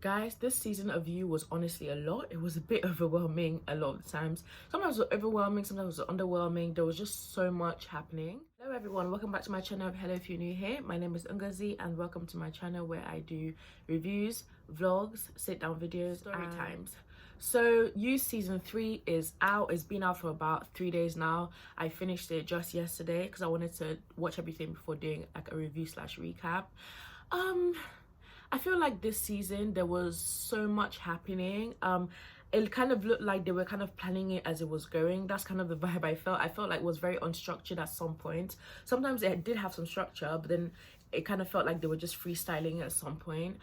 Guys, this season of You was honestly a lot. It was a bit overwhelming a lot of the times. Sometimes it was overwhelming, sometimes it was underwhelming. There was just so much happening. Hello everyone, welcome back to my channel. Hello if you're new here. My name is Ngozi and welcome to my channel where I do reviews, vlogs, sit down videos, story times. So You season 3 is out. It's been out for about 3 days now. I finished it just yesterday because I wanted to watch everything before doing like a review slash recap. I feel like this season there was so much happening. It kind of looked like they were kind of planning it as it was going. That's kind of the vibe I felt. I felt like it was very unstructured at some point. Sometimes it did have some structure, but then it kind of felt like they were just freestyling at some point.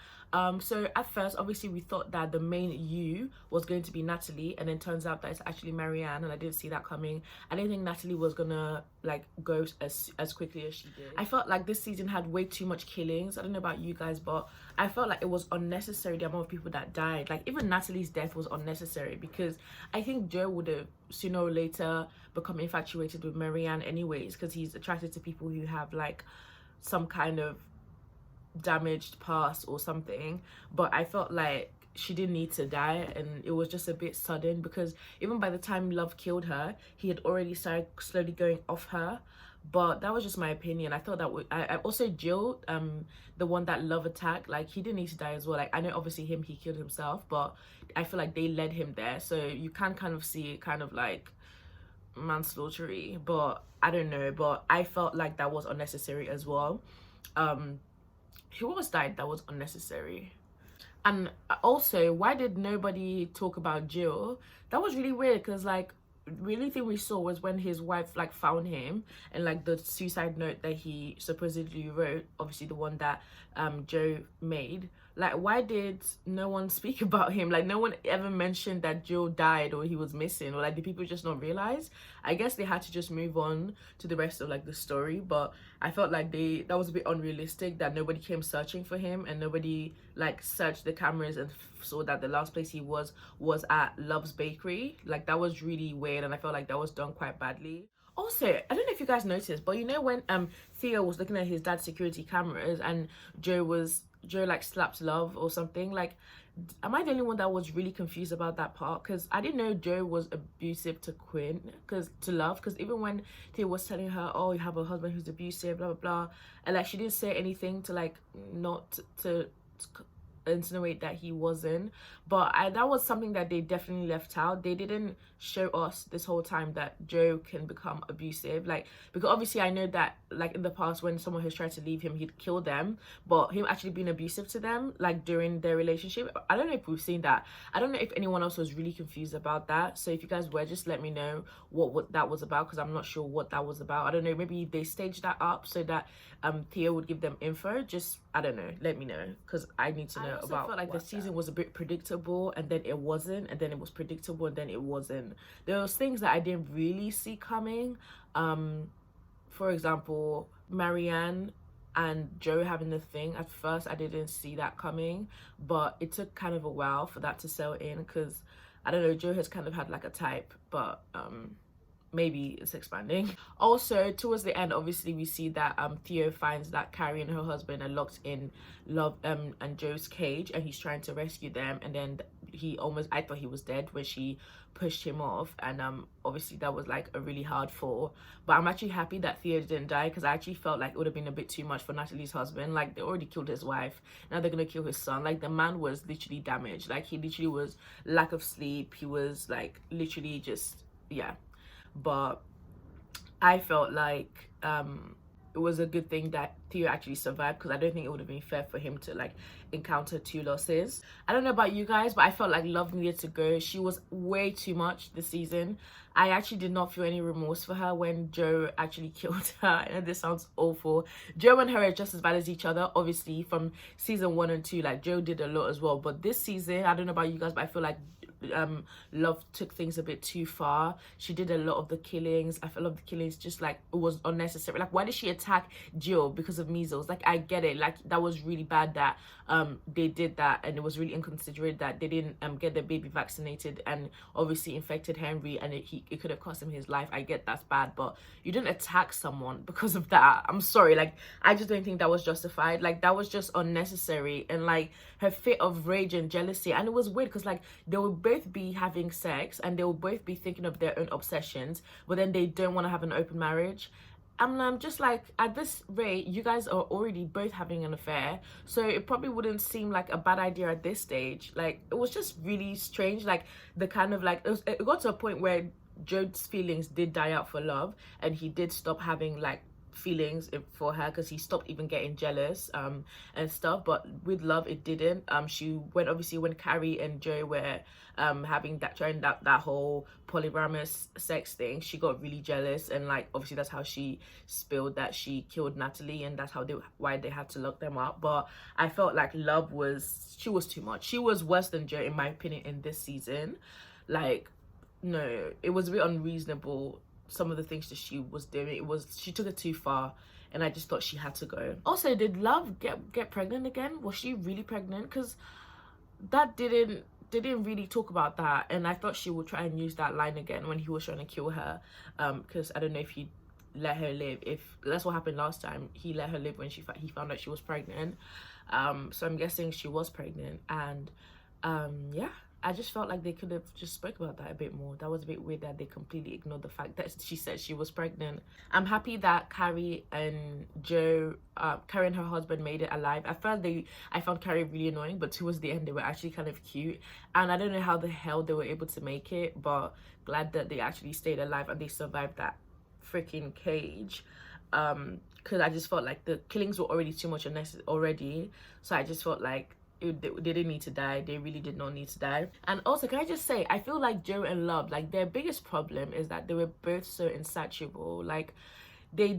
So at first, obviously, we thought that the main You was going to be Natalie, and then turns out that it's actually Marianne, and I didn't see that coming. I didn't think Natalie was gonna like go as quickly as she did. I felt like this season had way too much killings. I don't know about you guys, but I felt like it was unnecessary, the amount of people that died. Like even Natalie's death was unnecessary because I think Joe would have sooner or later become infatuated with Marianne anyways, because he's attracted to people who have like some kind of damaged past or something. But I felt like she didn't need to die, and it was just a bit sudden because even by the time Love killed her, he had already started slowly going off her. But that was just my opinion. I thought that I also Jill, the one that Love attacked, like he didn't need to die as well. Like I know obviously he killed himself, but I feel like they led him there, so you can kind of see it kind of like manslaughtery. But I don't know, but I felt like that was unnecessary as well. Who else died that was unnecessary? And also, why did nobody talk about Jill? That was really weird because like really thing we saw was when his wife like found him and like the suicide note that he supposedly wrote, obviously the one that Joe made. Like why did no one speak about him? Like no one ever mentioned that Joe died or he was missing, or like did people just not realize? I guess they had to just move on to the rest of like the story, but I felt like that was a bit unrealistic that nobody came searching for him and nobody like searched the cameras and saw that the last place he was at Love's Bakery. Like that was really weird, and I felt like that was done quite badly. Also, I don't know if you guys noticed, but you know when Theo was looking at his dad's security cameras and Joe like slapped Love or something, like am I the only one that was really confused about that part? Because I didn't know Joe was abusive to Quinn, because to Love, because even when Theo was telling her, oh, you have a husband who's abusive, blah blah blah, and like she didn't say anything to like not to insinuate that he wasn't. But that was something that they definitely left out. They didn't show us this whole time that Joe can become abusive, like because obviously I know that like in the past when someone has tried to leave him, he'd kill them, but him actually being abusive to them like during their relationship, I don't know if we've seen that. I don't know if anyone else was really confused about that, so if you guys were, just let me know what that was about, because I'm not sure what that was about. I don't know, maybe they staged that up so that Theo would give them info. Just I don't know, let me know, because I need to know. I also about felt like the season was a bit predictable, and then it wasn't, and then it was predictable, and then it wasn't. There was things that I didn't really see coming. For example, Marianne and Joe having the thing. At first I didn't see that coming, but it took kind of a while for that to settle in, because I don't know, Joe has kind of had like a type, but maybe it's expanding. Also towards the end, obviously we see that Theo finds that Carrie and her husband are locked in Love and Joe's cage, and he's trying to rescue them, and then I thought he was dead when she pushed him off, and obviously that was like a really hard fall. But I'm actually happy that Theo didn't die, because I actually felt like it would have been a bit too much for Natalie's husband. Like they already killed his wife, now they're gonna kill his son. Like the man was literally damaged. Like he literally was lack of sleep, he was like literally just, yeah. But I felt like it was a good thing that Theo actually survived, because I don't think it would have been fair for him to like encounter 2 losses. I don't know about you guys, but I felt like Love needed to go. She was way too much this season. I actually did not feel any remorse for her when Joe actually killed her. And this sounds awful. Joe and her are just as bad as each other, obviously from season 1 and 2. Like Joe did a lot as well, but this season, I don't know about you guys, but I feel like Love took things a bit too far. She did a lot of the killings. I feel like the killings just like it was unnecessary. Like, why did she attack Jill because of measles? Like, I get it, like that was really bad that they did that, and it was really inconsiderate that they didn't get their baby vaccinated and obviously infected Henry, and it could have cost him his life. I get that's bad, but you didn't attack someone because of that. I'm sorry, like I just don't think that was justified. Like, that was just unnecessary. And like her fit of rage and jealousy, and it was weird because like they will both be having sex and they will both be thinking of their own obsessions, but then they don't want to have an open marriage. I'm just like, at this rate, you guys are already both having an affair, so it probably wouldn't seem like a bad idea at this stage. Like, it was just really strange. Like, the kind of like, it got to a point where Joe's feelings did die out for Love, and he did stop having like feelings for her because he stopped even getting jealous and stuff. But with Love, it didn't. She went, obviously when Carrie and Joe were having that, trying that whole polygamous sex thing, she got really jealous, and like obviously that's how she spilled that she killed Natalie, and that's how why they had to lock them up. But I felt like Love she was too much. She was worse than Joe in my opinion in this season. Like, no, it was a bit unreasonable, some of the things that she was doing. She took it too far, and I just thought she had to go. Also, did Love get pregnant again? Was she really pregnant? Because that didn't really talk about that, and I thought she would try and use that line again when he was trying to kill her, because I don't know if he let her live. If that's what happened last time, he let her live when he found out she was pregnant. So I'm guessing she was pregnant, and yeah, I just felt like they could have just spoke about that a bit more. That was a bit weird that they completely ignored the fact that she said she was pregnant. I'm happy that Carrie and Joe, Carrie and her husband made it alive. At first, I found Carrie really annoying, but towards the end, they were actually kind of cute. And I don't know how the hell they were able to make it, but glad that they actually stayed alive and they survived that freaking cage. Because I just felt like the killings were already too much unnecessary already. So I just felt like they didn't need to die. They really did not need to die. And also, can I just say, I feel like Joe and Love, like their biggest problem is that they were both so insatiable. Like, they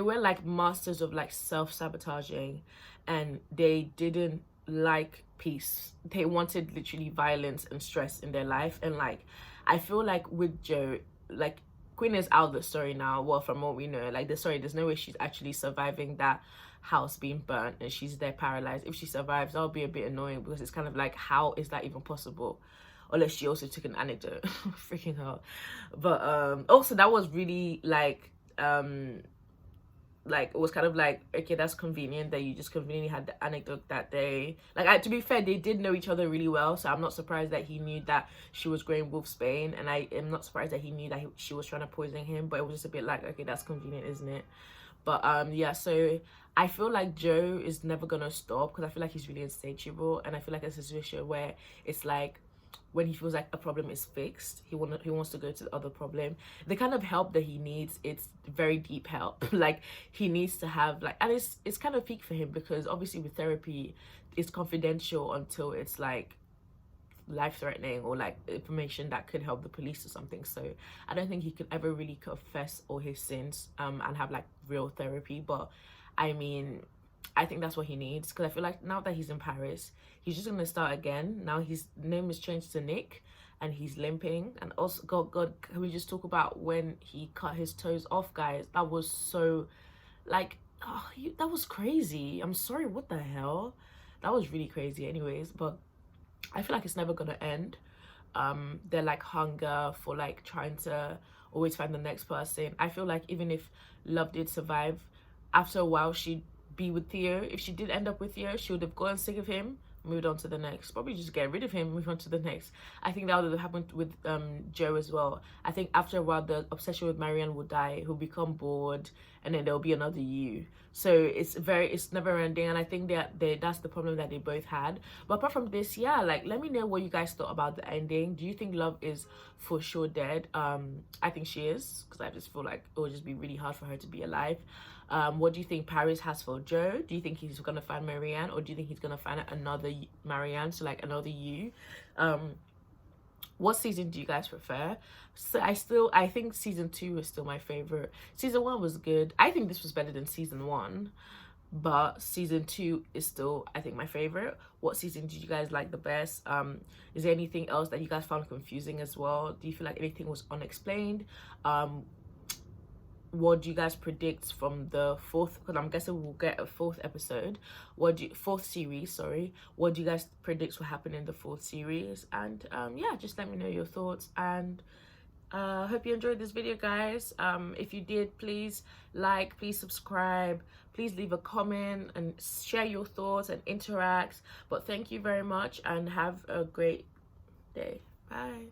were like masters of like self-sabotaging, and they didn't like peace. They wanted literally violence and stress in their life. And like, I feel like with Joe, like, Quinn is out of the story now. Well, from what we know, like there's no way she's actually surviving that house being burnt and she's there paralyzed. If she survives, that'll be a bit annoying, because it's kind of like, how is that even possible? Unless she also took an anecdote. Freaking hell. But also that was really like it was kind of like, okay, that's convenient that you just conveniently had the anecdote that day. Like, to be fair, they did know each other really well, so I'm not surprised that he knew that she was growing wolfsbane, and I am not surprised that he knew that she was trying to poison him. But it was just a bit like, okay, that's convenient, isn't it? But yeah, so I feel like Joe is never gonna stop, because I feel like he's really insatiable, and I feel like it's a situation where it's like, when he feels like a problem is fixed, he wants to go to the other problem. The kind of help that he needs, it's very deep help. Like, he needs to have like, and it's kind of peak for him, because obviously with therapy, it's confidential until it's like life-threatening or like information that could help the police or something. So I don't think he could ever really confess all his sins and have like real therapy. But I mean, I think that's what he needs, because I feel like now that he's in Paris, he's just gonna start again. Now his name is changed to Nick, and he's limping. And also, God, can we just talk about when he cut his toes off, guys? That was so, like, that was crazy. I'm sorry, what the hell? That was really crazy. Anyways, but I feel like it's never gonna end. They're like hunger for like trying to always find the next person. I feel like even if Love did survive, after a while she'd be with Theo. If she did end up with Theo, she would have gotten sick of him, moved on to the next. Probably just get rid of him, move on to the next. I think that would have happened with Joe as well. I think after a while the obsession with Marianne will die, he'll become bored, and then there'll be another you. So it's never ending, and I think that's the problem that they both had. But apart from this, yeah, like, let me know what you guys thought about the ending. Do you think Love is for sure dead? I think she is, because I just feel like it would just be really hard for her to be alive. What do you think Paris has for Joe? Do you think he's gonna find Marianne, or do you think he's gonna find another Marianne, so like another you? What season do you guys prefer? So I think season 2 is still my favorite. Season 1 was good. I think this was better than season 1. but season 2 is still, I think, my favorite. What season did you guys like the best? Is there anything else that you guys found confusing as well? Do you feel like anything was unexplained? What do you guys predict from the fourth, because I'm guessing we'll get a fourth episode, fourth series, sorry, what do you guys predict will happen in the fourth series? And yeah, just let me know your thoughts, and hope you enjoyed this video, guys. If you did, please like, please subscribe, please leave a comment and share your thoughts and interact. But thank you very much, and have a great day. Bye.